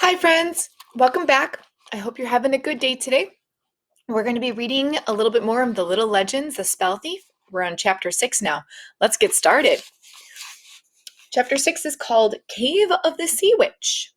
Hi, friends. Welcome back. I hope you're having a good day today. We're going to be reading a little bit more of The Little Legends, The Spell Thief. We're on chapter 6 now. Let's get started. Chapter 6 is called Cave of the Sea Witch.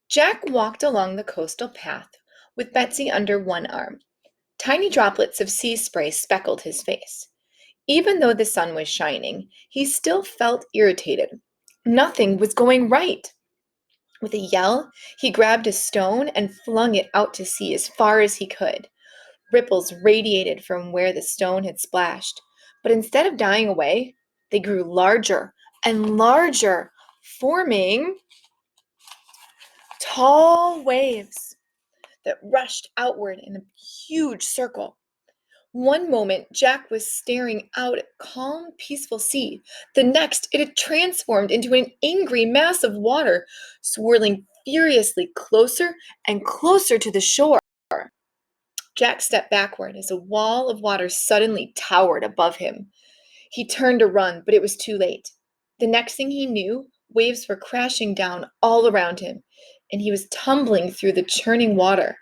Jack walked along the coastal path with Betsy under one arm. Tiny droplets of sea spray speckled his face. Even though the sun was shining, he still felt irritated. Nothing was going right. With a yell, he grabbed a stone and flung it out to sea as far as he could. Ripples radiated from where the stone had splashed, but instead of dying away, they grew larger and larger, forming tall waves that rushed outward in a huge circle. One moment, Jack was staring out at calm, peaceful sea. The next, it had transformed into an angry mass of water, swirling furiously closer and closer to the shore. Jack stepped backward as a wall of water suddenly towered above him. He turned to run, but it was too late. The next thing he knew, waves were crashing down all around him, and he was tumbling through the churning water.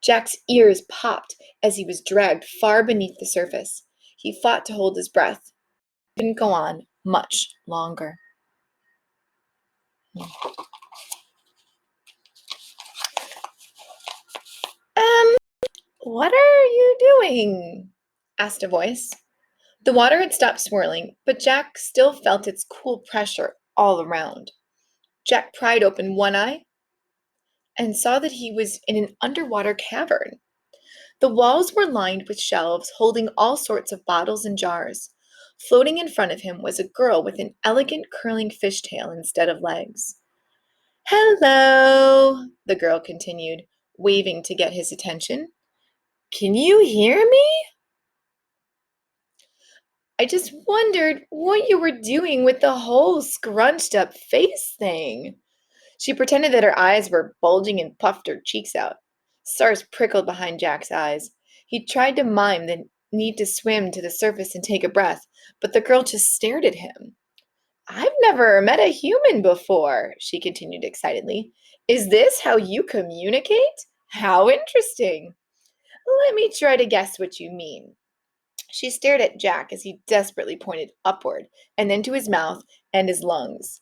Jack's ears popped as he was dragged far beneath the surface. He fought to hold his breath. It didn't go on much longer. Um, what are you doing? Asked a voice. The water had stopped swirling, but Jack still felt its cool pressure all around. Jack pried open one eye and saw that he was in an underwater cavern. The walls were lined with shelves holding all sorts of bottles and jars. Floating in front of him was a girl with an elegant curling fishtail instead of legs. "Hello," the girl continued, waving to get his attention. "Can you hear me? I just wondered what you were doing with the whole scrunched up face thing." She pretended that her eyes were bulging and puffed her cheeks out. Stars prickled behind Jack's eyes. He tried to mime the need to swim to the surface and take a breath, but the girl just stared at him. "I've never met a human before," she continued excitedly. "Is this how you communicate? How interesting. Let me try to guess what you mean." She stared at Jack as he desperately pointed upward, and then to his mouth and his lungs.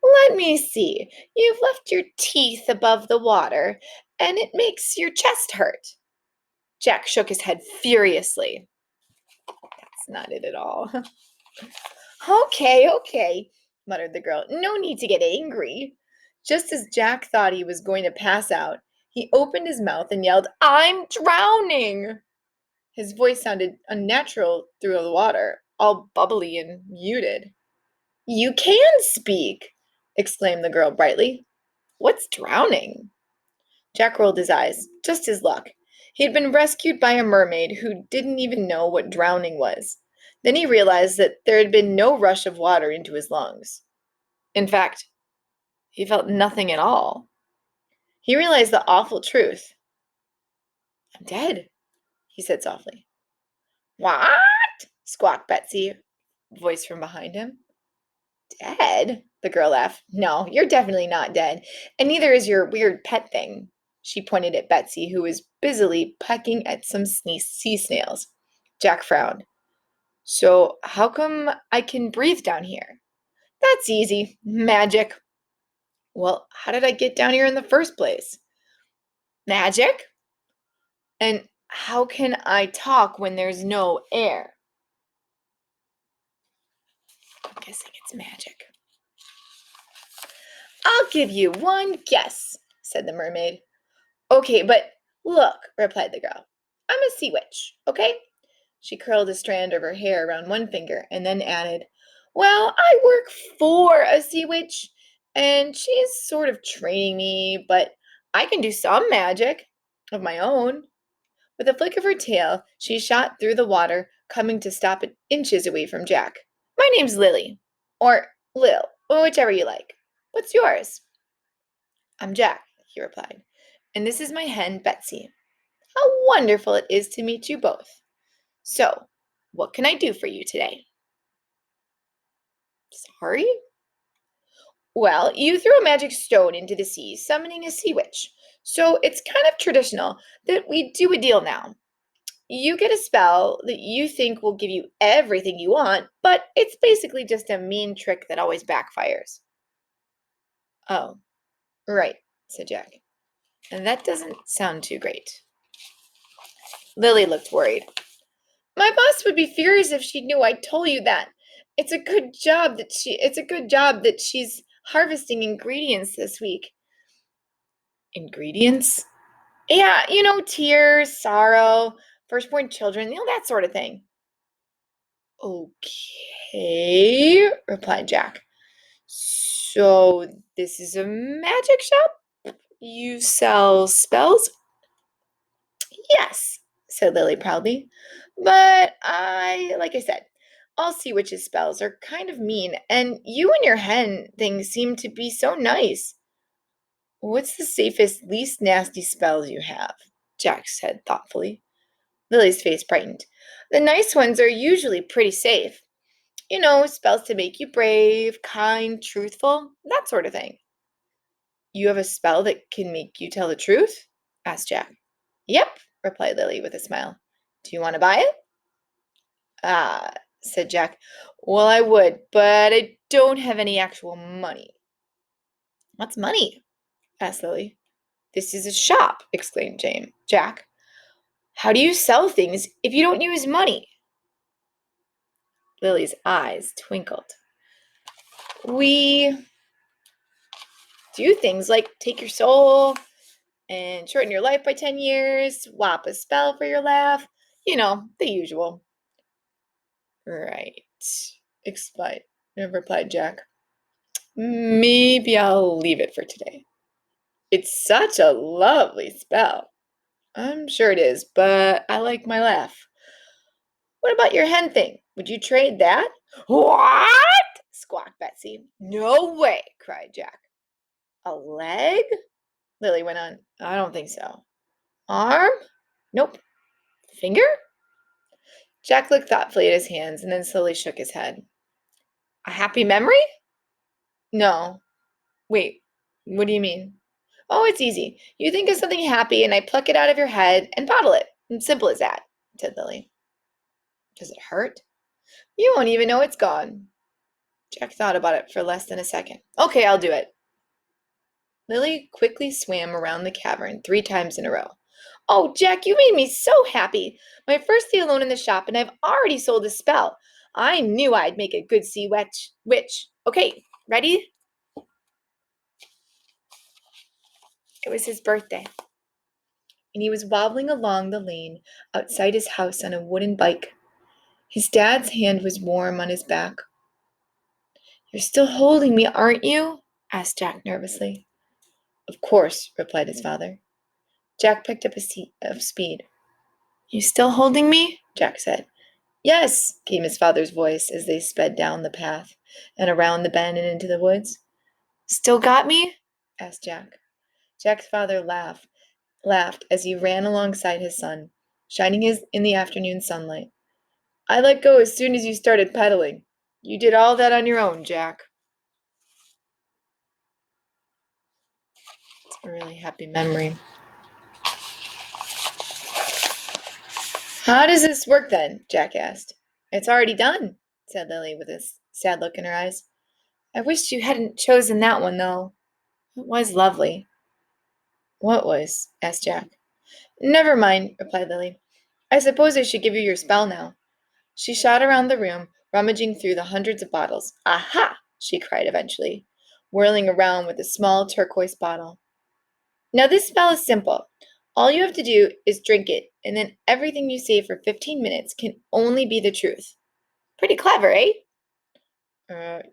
"Let me see. You've left your teeth above the water, and it makes your chest hurt." Jack shook his head furiously. "That's not it at all." Okay, muttered the girl. "No need to get angry." Just as Jack thought he was going to pass out, he opened his mouth and yelled, "I'm drowning!" His voice sounded unnatural through the water, all bubbly and muted. "You can speak!" exclaimed the girl brightly. "What's drowning?" Jack rolled his eyes. Just his luck. He had been rescued by a mermaid who didn't even know what drowning was. Then he realized that there had been no rush of water into his lungs. In fact, he felt nothing at all. He realized the awful truth. "I'm dead," he said softly. "What?" squawked Betsy, voice from behind him. "Dead?" the girl laughed. "No, you're definitely not dead, and neither is your weird pet thing." She pointed at Betsy, who was busily pecking at some sea snails. Jack frowned. "So, how come I can breathe down here?" "That's easy. Magic." "Well, how did I get down here in the first place?" "Magic." "And how can I talk when there's no air?" "I'm guessing it's magic." "I'll give you one guess," said the mermaid. "Okay, but look," replied the girl. "I'm a sea witch, okay?" She curled a strand of her hair around one finger and then added, "Well, I work for a sea witch, and she's sort of training me, but I can do some magic of my own." With a flick of her tail, she shot through the water, coming to stop inches away from Jack. "My name's Lily, or Lil, or whichever you like. What's yours?" "I'm Jack," he replied, "and this is my hen, Betsy. How wonderful it is to meet you both. So, what can I do for you today?" "Sorry?" Well, you threw a magic stone into the sea, summoning a sea witch. So it's kind of traditional that we do a deal now. You get a spell that you think will give you everything you want, but it's basically just a mean trick that always backfires. Oh, right, said Jack. And that doesn't sound too great. Lily looked worried. My boss would be furious if she knew I told you that. It's a good job that she's harvesting ingredients this week. Ingredients? Yeah, tears, sorrow, firstborn children, that sort of thing. Okay, replied Jack. So this is a magic shop? You sell spells? Yes, said Lily proudly. But like I said, all sea witches' spells are kind of mean, and you and your hen thing seem to be so nice. What's the safest, least nasty spells you have? Jack said thoughtfully. Lily's face brightened. The nice ones are usually pretty safe. Spells to make you brave, kind, truthful, that sort of thing. You have a spell that can make you tell the truth? Asked Jack. Yep, replied Lily with a smile. Do you want to buy it? Ah, said Jack. Well, I would, but I don't have any actual money. What's money? Asked Lily. This is a shop, exclaimed Jack. How do you sell things if you don't use money? Lily's eyes twinkled. We do things like take your soul and shorten your life by 10 years, swap a spell for your laugh, the usual. Right, replied Jack. Maybe I'll leave it for today. It's such a lovely spell. I'm sure it is, but I like my laugh. What about your hen thing? Would you trade that? What? Squawked Betsy. No way, cried Jack. A leg? Lily went on. I don't think so. Arm? Nope. Finger? Jack looked thoughtfully at his hands and then slowly shook his head. A happy memory? No. Wait, what do you mean? Oh, it's easy. You think of something happy and I pluck it out of your head and bottle it. It's simple as that, said Lily. Does it hurt? You won't even know it's gone. Jack thought about it for less than a second. Okay, I'll do it. Lily quickly swam around the cavern 3 times in a row. Oh, Jack, you made me so happy. My first day alone in the shop, and I've already sold a spell. I knew I'd make a good sea witch. Okay, ready? It was his birthday, and he was wobbling along the lane outside his house on a wooden bike. His dad's hand was warm on his back. You're still holding me, aren't you? Asked Jack nervously. Of course, replied his father. Jack picked up a seat of speed. You still holding me? Jack said. Yes, came his father's voice as they sped down the path and around the bend and into the woods. Still got me? Asked Jack. Jack's father laughed as he ran alongside his son, shining in the afternoon sunlight. I let go as soon as you started pedaling. You did all that on your own, Jack. It's a really happy memory. How does this work then? Jack asked. It's already done, said Lily with a sad look in her eyes. I wish you hadn't chosen that one, though. It was lovely. What was? Asked Jack. Never mind, replied Lily. I suppose I should give you your spell now. She shot around the room, rummaging through the hundreds of bottles. Aha! She cried eventually, whirling around with a small turquoise bottle. Now this spell is simple. All you have to do is drink it, and then everything you say for 15 minutes can only be the truth. Pretty clever, eh?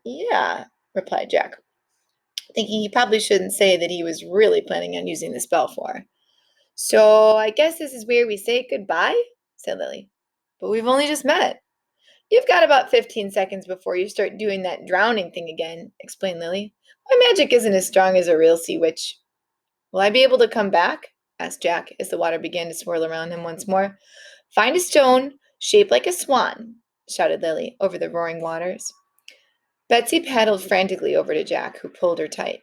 Yeah, replied Jack, thinking he probably shouldn't say that he was really planning on using the spell for. So I guess this is where we say goodbye, said Lily. But we've only just met. You've got about 15 seconds before you start doing that drowning thing again, explained Lily. My magic isn't as strong as a real sea witch. Will I be able to come back? Asked Jack as the water began to swirl around him once more. Find a stone shaped like a swan, shouted Lily over the roaring waters. Betsy paddled frantically over to Jack, who pulled her tight.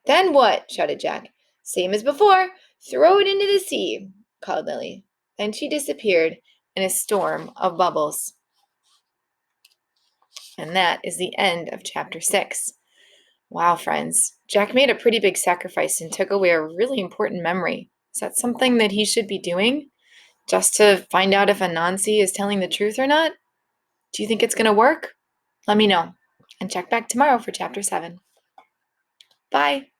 Then what? Shouted Jack. Same as before. Throw it into the sea, called Lily. Then she disappeared in a storm of bubbles. And that is the end of chapter 6. Wow, friends. Jack made a pretty big sacrifice and took away a really important memory. Is that something that he should be doing? Just to find out if Anansi is telling the truth or not? Do you think it's going to work? Let me know. And check back tomorrow for chapter 7. Bye.